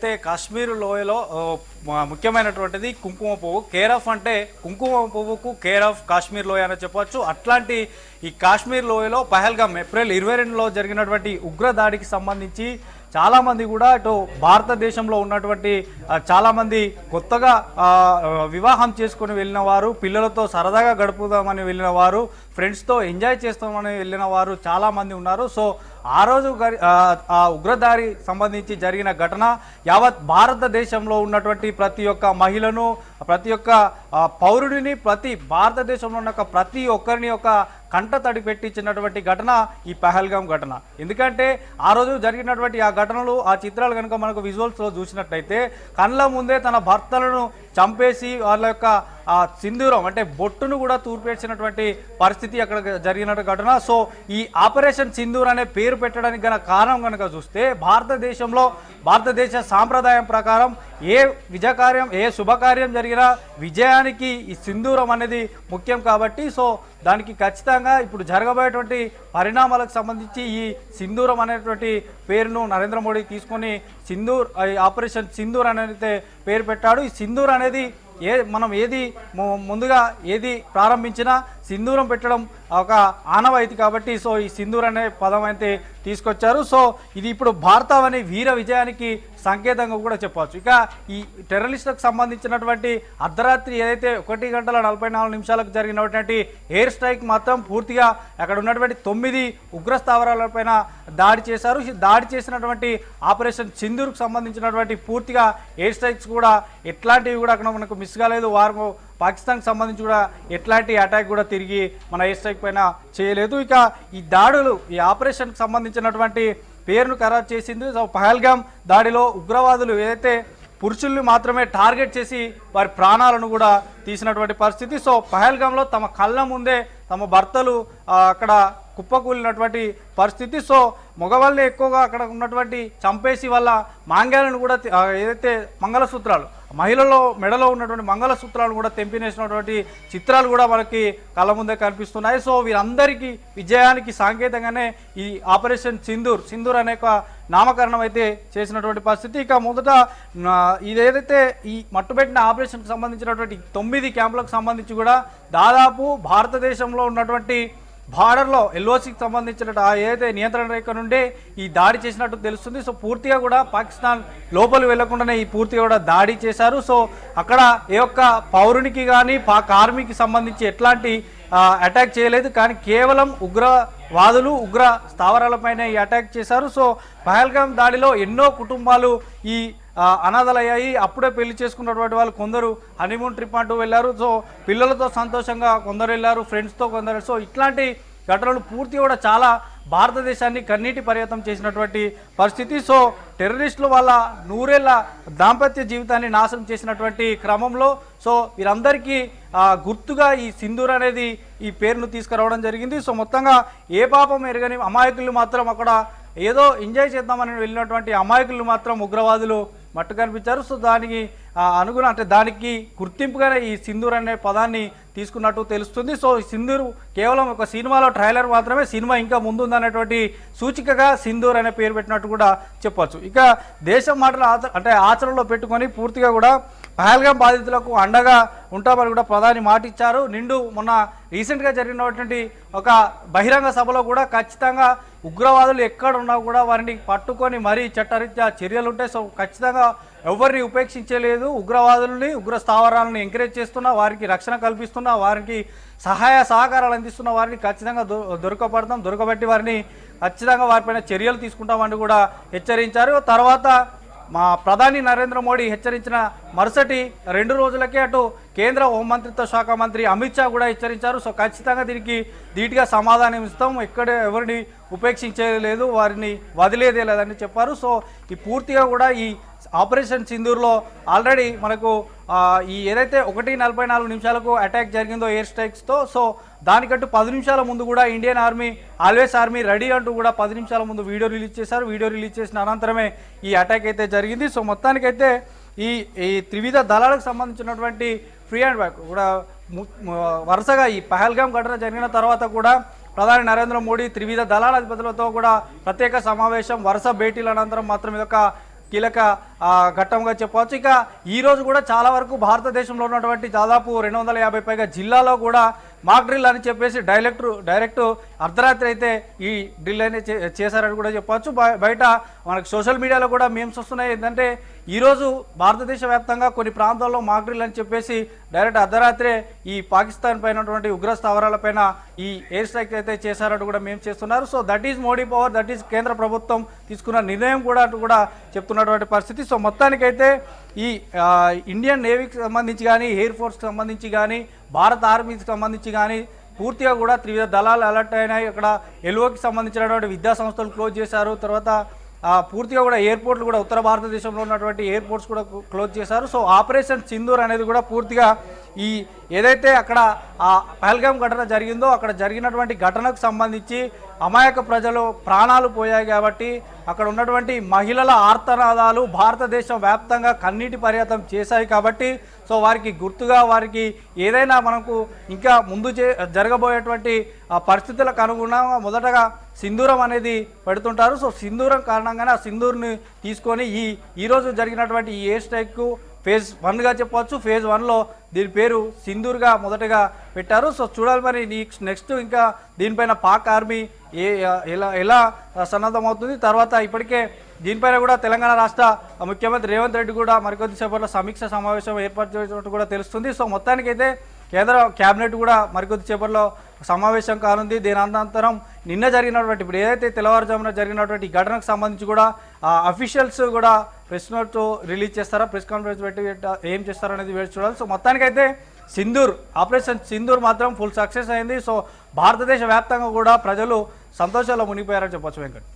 ఏదైతే కాశ్మీర్ లోయలో ముఖ్యమైనటువంటిది కుంకుమ పువ్వు. కేర్ ఆఫ్ అంటే కుంకుమ పువ్వుకు కేర్ ఆఫ్ కాశ్మీర్ లోయ అని చెప్పవచ్చు. అట్లాంటి ఈ కాశ్మీర్ లోయలో పహల్గామ్ ఏప్రిల్ 22లో జరిగినటువంటి ఉగ్రదాడికి సంబంధించి చాలామంది కూడా ఇటు భారతదేశంలో ఉన్నటువంటి చాలామంది కొత్తగా వివాహం చేసుకొని వెళ్ళిన వారు, పిల్లలతో సరదాగా గడుపుదామని వెళ్ళిన వారు, ఫ్రెండ్స్తో ఎంజాయ్ చేస్తామని వెళ్ళిన వారు చాలామంది ఉన్నారు. సో ఆ రోజు ఆ ఉగ్రదాడి సంబంధించి జరిగిన ఘటన యావత్ భారతదేశంలో ఉన్నటువంటి ప్రతి ఒక్క మహిళను, ప్రతి ఒక్క పౌరుడిని, భారతదేశంలో ఉన్న ప్రతి ఒక్కరిని ఒక కంట తడి పెట్టించినటువంటి ఘటన ఈ పహల్గామ్ ఘటన. ఎందుకంటే ఆ రోజు జరిగినటువంటి ఆ ఘటనలు, ఆ చిత్రాలు కనుక మనకు విజువల్స్లో చూసినట్టయితే కళ్ళ ముందే తన భర్తలను చంపేసి వాళ్ళ యొక్క సింధూరం అంటే బొట్టును కూడా తూర్పేసినటువంటి పరిస్థితి అక్కడ జరిగిన ఘటన. సో ఈ ఆపరేషన్ సింధూర్ అనే పేరు పెట్టడానికి గల కారణం కనుక చూస్తే భారతదేశ సాంప్రదాయం ప్రకారం ఏ విజయకార్యం, ఏ శుభకార్యం జరిగినా విజయానికి ఈ సింధూరం అనేది ముఖ్యం కాబట్టి సో దానికి ఖచ్చితంగా ఇప్పుడు జరగబోయేటువంటి పరిణామాలకు సంబంధించి ఈ సింధూరం అనేటువంటి పేరును నరేంద్ర మోడీ తీసుకొని ఆపరేషన్ సింధూర్ అనేది పేరు పెట్టాడు. ఈ సింధూర్ అనేది మనం ముందుగా ఏది ప్రారంభించినా సింధూరం పెట్టడం ఒక ఆనవాయితీ కాబట్టి సో ఈ సింధూర్ అనే పదం అయితే తీసుకొచ్చారు. సో ఇది ఇప్పుడు భారతావని వీర విజయానికి సంకేతంగా కూడా చెప్పవచ్చు. ఇక ఈ టెర్రరిస్టులకు సంబంధించినటువంటి అర్ధరాత్రి ఏదైతే 1:44 జరిగినటువంటి ఎయిర్ స్ట్రైక్ మాత్రం పూర్తిగా అక్కడ ఉన్నటువంటి 9 ఉగ్ర స్థావరాలపైన దాడి చేశారు. దాడి చేసినటువంటి ఆపరేషన్ సింధూర్కు సంబంధించినటువంటి పూర్తిగా ఎయిర్ స్ట్రైక్స్ కూడా ఎట్లాంటివి కూడా అక్కడ మనకు మిస్ కాలేదు. వారు పాకిస్తాన్కి సంబంధించి కూడా ఎట్లాంటి అటాక్ కూడా తిరిగి మన ఎయిర్ స్ట్రైక్ పైన చేయలేదు. ఇక ఈ దాడులు, ఈ ఆపరేషన్కి సంబంధించినటువంటి పేరును ఖరారు చేసింది. పహల్గామ్ దాడిలో ఉగ్రవాదులు ఏదైతే పురుషుల్ని మాత్రమే టార్గెట్ చేసి వారి ప్రాణాలను కూడా తీసినటువంటి పరిస్థితి. సో పహల్గామ్లో తమ కళ్ళ ముందే తమ భర్తలు అక్కడ కుప్పకూలినటువంటి పరిస్థితి. సో మగవాళ్ళని ఎక్కువగా అక్కడ ఉన్నటువంటి చంపేసి వాళ్ళ మాంగ్యాలను కూడా ఏదైతే మంగళసూత్రాలు, మహిళలో మెడలో ఉన్నటువంటి మంగళసూత్రాలను కూడా తెంపినేసినటువంటి చిత్రాలు కూడా మనకి కళ్ళ ముందే కనిపిస్తున్నాయి. సో వీరందరికీ విజయానికి సాంకేతంగానే ఈ ఆపరేషన్ సింధూర్ అనే నామకరణం అయితే చేసినటువంటి పరిస్థితి. ఇక మొదట ఇదేదైతే ఈ మట్టుబెట్టిన ఆపరేషన్కి సంబంధించినటువంటి 9 క్యాంపులకు సంబంధించి కూడా దాదాపు భారతదేశంలో ఉన్నటువంటి బార్డర్లో ఎల్ఓసికి సంబంధించిన ఏదైతే నియంత్రణ రేఖ నుండే ఈ దాడి చేసినట్టు తెలుస్తుంది. సో పూర్తిగా కూడా పాకిస్తాన్ లోపలికి వెళ్లకుండానే ఈ పూర్తిగా కూడా దాడి చేశారు. సో అక్కడ ఏ ఒక్క పౌరునికి కానీ కార్మికి సంబంధించి ఎట్లాంటి అటాక్ చేయలేదు, కానీ కేవలం ఉగ్రవాదులు, ఉగ్ర స్థావరాలపైన ఈ అటాక్ చేశారు. సో పహల్గామ్ దాడిలో ఎన్నో కుటుంబాలు ఈ అనాథలయ్యాయి. అప్పుడే పెళ్లి చేసుకున్నటువంటి వాళ్ళు కొందరు హనీమూన్ ట్రిప్ అంటూ వెళ్ళారు. సో పిల్లలతో సంతోషంగా కొందరు వెళ్ళారు, ఫ్రెండ్స్తో కొందరు. సో ఇట్లాంటి ఘటనలు పూర్తిగా కూడా చాలా భారతదేశాన్ని కన్నీటి పర్యటన చేసినటువంటి పరిస్థితి. సో టెర్రరిస్టులు వాళ్ళ 100 ఏళ్ల దాంపత్య జీవితాన్ని నాశనం చేసినటువంటి క్రమంలో సో వీరందరికీ గుర్తుగా ఈ సింధూర్ అనేది ఈ పేరును తీసుకురావడం జరిగింది. సో మొత్తంగా ఏ పాపం ఎరగని అమాయకులు మాత్రం అక్కడ ఏదో ఎంజాయ్ చేద్దామని వెళ్ళినటువంటి అమాయకులు మాత్రం ఉగ్రవాదులు మట్టు కనిపించారు. సో దానికి దానికి గుర్తింపుగానే ఈ సింధూర్ అనే పదాన్ని తీసుకున్నట్టు తెలుస్తుంది. సో ఈ సింధూర్ కేవలం ఒక సినిమాలో ట్రైలర్ మాత్రమే, సినిమా ఇంకా ముందుందనేటువంటి సూచికగా సింధూర్ అనే పేరు పెట్టినట్టు కూడా చెప్పొచ్చు. ఇక దేశం మాటలు ఆచరణలో పెట్టుకొని పూర్తిగా కూడా పహల్గామ్ బాధితులకు అండగా ఉంటామని కూడా ప్రధాని మాట ఇచ్చారు. మొన్న రీసెంట్గా జరిగినటువంటి ఒక బహిరంగ సభలో కూడా ఖచ్చితంగా ఉగ్రవాదులు ఎక్కడ ఉన్నా కూడా వారిని పట్టుకొని మరీ చట్టరీత్యా చర్యలు ఉంటాయి. సో ఖచ్చితంగా ఎవరిని ఉపేక్షించలేదు. ఉగ్రవాదులని, ఉగ్ర స్థావరాలను ఎంకరేజ్ చేస్తున్నా, వారికి రక్షణ కల్పిస్తున్నా, వారికి సహాయ సహకారాలు అందిస్తున్న వారిని ఖచ్చితంగా దొరకబట్టి వారిని ఖచ్చితంగా వారిపైన చర్యలు తీసుకుంటామని కూడా హెచ్చరించారు. తర్వాత మా ప్రధాని నరేంద్ర మోడీ హెచ్చరించిన మరుసటి 2 రోజులకే అటు కేంద్ర హోంమంత్రిత్వ శాఖ మంత్రి అమిత్ షా కూడా హెచ్చరించారు. సో ఖచ్చితంగా దీనికి ధీటుగా సమాధానం ఇస్తాం, ఎవరిని ఉపేక్షించలేదు, వారిని వదిలేదే లేదని చెప్పారు. సో ఈ పూర్తిగా కూడా ఈ ఆపరేషన్ సింధూర్లో ఆల్రెడీ మనకు ఈ ఏదైతే 1:44 అటాక్ జరిగిందో ఎయిర్ స్ట్రైక్స్తో, సో దానికంటూ 10 నిమిషాల ముందు కూడా Indian army always army ready అంటూ కూడా 10 నిమిషాల ముందు వీడియో రిలీజ్ చేశారు. వీడియో రిలీజ్ చేసిన అనంతరమే ఈ అటాక్ అయితే జరిగింది. సో మొత్తానికైతే ఈ త్రివిధ దళాలకు సంబంధించినటువంటి ఫ్రీ అండ్ బ్యాక్ కూడా వరుసగా ఈ పహల్గామ్ ఘటన జరిగిన తర్వాత కూడా ప్రధాని నరేంద్ర మోడీ త్రివిధ దళాల అధిపతులతో కూడా ప్రత్యేక సమావేశం, వరుస భేటీల అనంతరం మాత్రం ఇదొక కీలక ఘట్టంగా చెప్పవచ్చు. ఇక ఈ రోజు కూడా చాలా వరకు భారతదేశంలో ఉన్నటువంటి దాదాపు 250 పైగా జిల్లాలో కూడా మాక్ డ్రిల్ అని చెప్పేసి డైరెక్ట్ అర్ధరాత్రి అయితే ఈ డ్రిల్ అనేది చేశారని కూడా చెప్పవచ్చు. బయట మనకు సోషల్ మీడియాలో కూడా మేమ్స్ వస్తున్నాయి. ఏంటంటే ఈరోజు భారతదేశ వ్యాప్తంగా కొన్ని ప్రాంతాల్లో మాక్ డ్రిల్ అని చెప్పేసి డైరెక్ట్ అర్ధరాత్రే ఈ పాకిస్తాన్ పైనటువంటి ఉగ్ర స్థావరాలపైన ఈ ఎయిర్ స్ట్రైక్ అయితే చేశారంటూ కూడా మేము చేస్తున్నారు. So that is Modi power, that is కేంద్ర ప్రభుత్వం తీసుకున్న నిర్ణయం కూడా అంటూ కూడా చెప్తున్నటువంటి పరిస్థితి. సో మొత్తానికైతే ఈ ఇండియన్ నేవీకి సంబంధించి కానీ, ఎయిర్ ఫోర్స్కి సంబంధించి కానీ, భారత ఆర్మీకి సంబంధించి కానీ పూర్తిగా కూడా త్రివిధ దళాలు అలర్ట్ అయినాయి. ఇక్కడ ఎల్ఓకి సంబంధించినటువంటి విద్యా సంస్థలు క్లోజ్ చేశారు. తర్వాత పూర్తిగా కూడా ఎయిర్పోర్ట్లు కూడా ఉత్తర భారతదేశంలో ఉన్నటువంటి ఎయిర్పోర్ట్స్ కూడా క్లోజ్ చేశారు. సో ఆపరేషన్ సింధూర్ అనేది కూడా పూర్తిగా ఈ ఏదైతే అక్కడ ఆ పహల్గామ్ ఘటన జరిగిందో అక్కడ జరిగినటువంటి ఘటనకు సంబంధించి అమాయక ప్రజలు ప్రాణాలు పోయాయి కాబట్టి అక్కడ ఉన్నటువంటి మహిళల ఆర్తనాదాలు భారతదేశం వ్యాప్తంగా కన్నీటి పర్యటన చేశాయి కాబట్టి సో వారికి గుర్తుగా వారికి ఏదైనా మనకు ఇంకా ముందు జరగబోయేటువంటి పరిస్థితులకు అనుగుణంగా మొదటగా సింధూరం అనేది పెడుతుంటారు. సో సింధూరం కారణంగానే ఆ సింధూర్ని తీసుకొని ఈరోజు జరిగినటువంటి ఈ ఎయిర్ స్ట్రైక్కు ఫేజ్ 1గా చెప్పవచ్చు. ఫేజ్ 1లో దీని పేరు సింధూర్గా మొదటగా పెట్టారు. సో చూడాలి మరి నెక్స్ట్ ఇంకా దీనిపైన పాక్ ఆర్మీ ఎలా సన్నద్ధమవుతుంది. తర్వాత ఇప్పటికే దీనిపైన కూడా తెలంగాణ రాష్ట్ర ముఖ్యమంత్రి రేవంత్ రెడ్డి కూడా మరికొద్దిసేపట్లో సమీక్ష సమావేశం ఏర్పాటు చేసినట్టు కూడా తెలుస్తుంది. సో మొత్తానికైతే కేంద్ర క్యాబినెట్ కూడా మరికొద్దిసేపట్లో సమావేశం కానుంది. దీని అనంతరం నిన్న జరిగినటువంటి ఇప్పుడు ఏదైతే తెల్లవారుజామున జరిగినటువంటి ఘటనకు సంబంధించి కూడా అఫీషియల్స్ కూడా ప్రెస్ నోట్ రిలీజ్ చేస్తారా, ప్రెస్ కాన్ఫరెన్స్ పెట్టి ఏం చేస్తారనేది వేచి చూడాలి. సో మొత్తానికైతే ఆపరేషన్ సింధూర్ మాత్రం ఫుల్ సక్సెస్ అయింది. సో భారతదేశ వ్యాప్తంగా కూడా ప్రజలు సంతోషాల్లో మునిగిపోయారని చెప్పొచ్చు వెంకట్.